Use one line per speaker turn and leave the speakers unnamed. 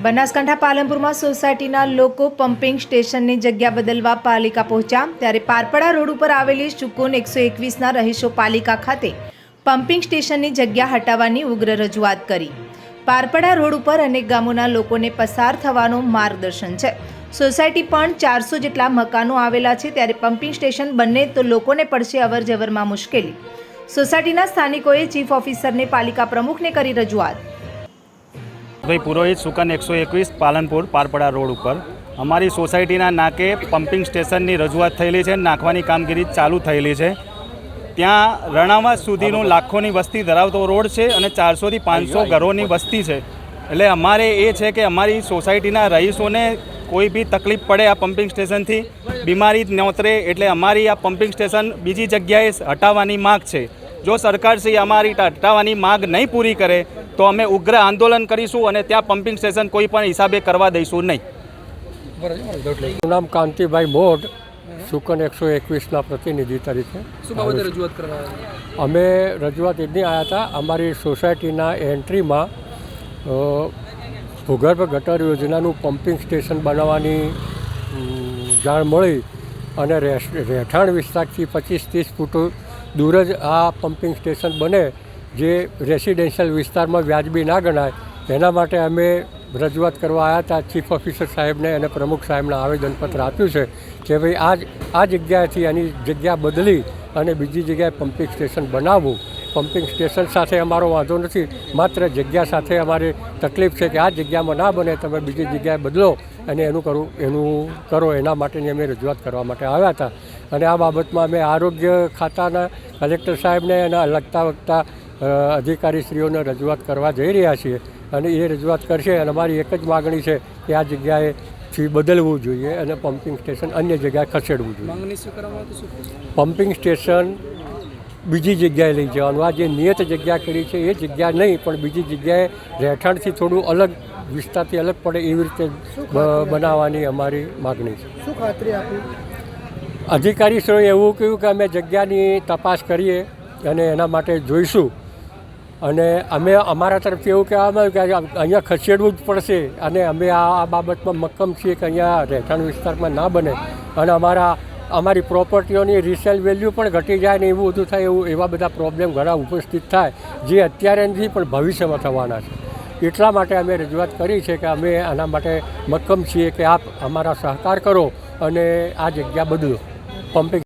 બનાસકાંઠા પાલનપુરમાં સોસાયટીના લોકો પમ્પિંગ સ્ટેશનની જગ્યા બદલવા પાલિકા પહોંચ્યા ત્યારે પારપડા રોડ ઉપર આવેલી સુકોન 121ના રહીશો પાલિકા ખાતે પમ્પિંગ સ્ટેશનની જગ્યા હટાવવાની ઉગ્ર રજૂઆત કરી। પારપડા રોડ ઉપર અનેક ગામોના લોકોને પસાર થવાનું માર્ગદર્શન છે। સોસાયટી પણ 400 જેટલા મકાનો આવેલા છે ત્યારે પમ્પિંગ સ્ટેશન બને તો લોકોને પડશે અવરજવરમાં મુશ્કેલી। સોસાયટીના સ્થાનિકોએ ચીફ ઓફિસરને પાલિકા પ્રમુખને કરી રજૂઆત।
ભાઈ પુરોહિત સુકન 121 પાલનપુર પારપડા રોડ ઉપર અમારી સોસાયટીના નાકે પમ્પિંગ સ્ટેશનની રજૂઆત થયેલી છે, નાખવાની કામગીરી ચાલુ થયેલી છે। ત્યાં રણાવાસ સુધીનું લાખોની વસ્તી ધરાવતો રોડ છે અને 400 થી 500 ઘરોની વસ્તી છે। એટલે અમારે એ છે કે અમારી સોસાયટીના રહીશોને કોઈ બી તકલીફ પડે આ પમ્પિંગ સ્ટેશનથી, બીમારી નોતરે એટલે અમારી આ પમ્પિંગ સ્ટેશન બીજી જગ્યાએ હટાવવાની માગ છે। જો સરકારશ્રી અમારી હટાવવાની માગ નહીં પૂરી કરે તો અમે ઉગ્ર આંદોલન કરીશું અને ત્યાં પમ્પિંગ સ્ટેશન કોઈ પણ હિસાબે કરવા દઈશું નહીં।
મારું નામ કાંતિભાઈ મોઢ, સુકન 121ના પ્રતિનિધિ તરીકે
શું બાબતે રજૂઆત કરવા
અમે રજૂઆત એટલી આવ્યા હતા। અમારી સોસાયટીના એન્ટ્રીમાં ભૂગર્ભ ગટર યોજનાનું પમ્પિંગ સ્ટેશન બનાવવાની જાણ મળી અને રહેઠાણ વિસ્તારથી 25-30 ફૂટ દૂર જ આ પમ્પિંગ સ્ટેશન બને, જે રેસિડેન્શિયલ વિસ્તારમાં વ્યાજબી ના ગણાય। એના માટે અમે રજૂઆત કરવા આવ્યા હતા। ચીફ ઓફિસર સાહેબને અને પ્રમુખ સાહેબને આવેદનપત્ર આપ્યું છે કે ભાઈ આ જગ્યાએથી એની જગ્યા બદલી અને બીજી જગ્યાએ પમ્પિંગ સ્ટેશન બનાવવું। પમ્પિંગ સ્ટેશન સાથે અમારો વાંધો નથી, માત્ર જગ્યા સાથે અમારી તકલીફ છે કે આ જગ્યામાં ના બને, તમે બીજી જગ્યાએ બદલો અને એનું કરો। એના માટેની અમે રજૂઆત કરવા માટે આવ્યા હતા અને આ બાબતમાં અમે આરોગ્ય ખાતાના કલેક્ટર સાહેબને અને લગતા અધિકારીશ્રીઓને રજૂઆત કરવા જઈ રહ્યા છીએ અને એ રજૂઆત કરશે અને અમારી એક જ માગણી છે કે આ જગ્યાએથી બદલવું જોઈએ અને પમ્પિંગ સ્ટેશન અન્ય જગ્યાએ ખસેડવું જોઈએ। પમ્પિંગ સ્ટેશન બીજી જગ્યાએ લઈ જવાનું, આ જે નિયત જગ્યા કરી છે એ જગ્યા નહીં પણ બીજી જગ્યાએ રહેઠાણથી થોડું અલગ વિસ્તારથી અલગ પડે એવી રીતે બનાવવાની અમારી માગણી છે।
શું ખાતરી આપી?
અધિકારીશ્રીઓએ એવું કહ્યું કે અમે જગ્યાની તપાસ કરીએ અને એના માટે જોઈશું અને અમે અમારા તરફથી એવું કહેવામાં આવ્યું કે અહીંયા ખસેડવું જ પડશે અને અમે આ બાબતમાં મક્કમ છીએ કે અહીંયા રહેઠાણ વિસ્તારમાં ના બને અને અમારી પ્રોપર્ટીઓની રિસેલ વેલ્યુ પણ ઘટી જાય ને એવું બધું થાય, એવા બધા પ્રોબ્લેમ ઘણા ઉપસ્થિત થાય જે અત્યારે નથી પણ ભવિષ્યમાં થવાના છે। એટલા માટે અમે રજૂઆત કરી છે કે અમે આના માટે મક્કમ છીએ કે આપ અમારા સહકાર કરો અને આ જગ્યા બદલો। પમ્પિંગ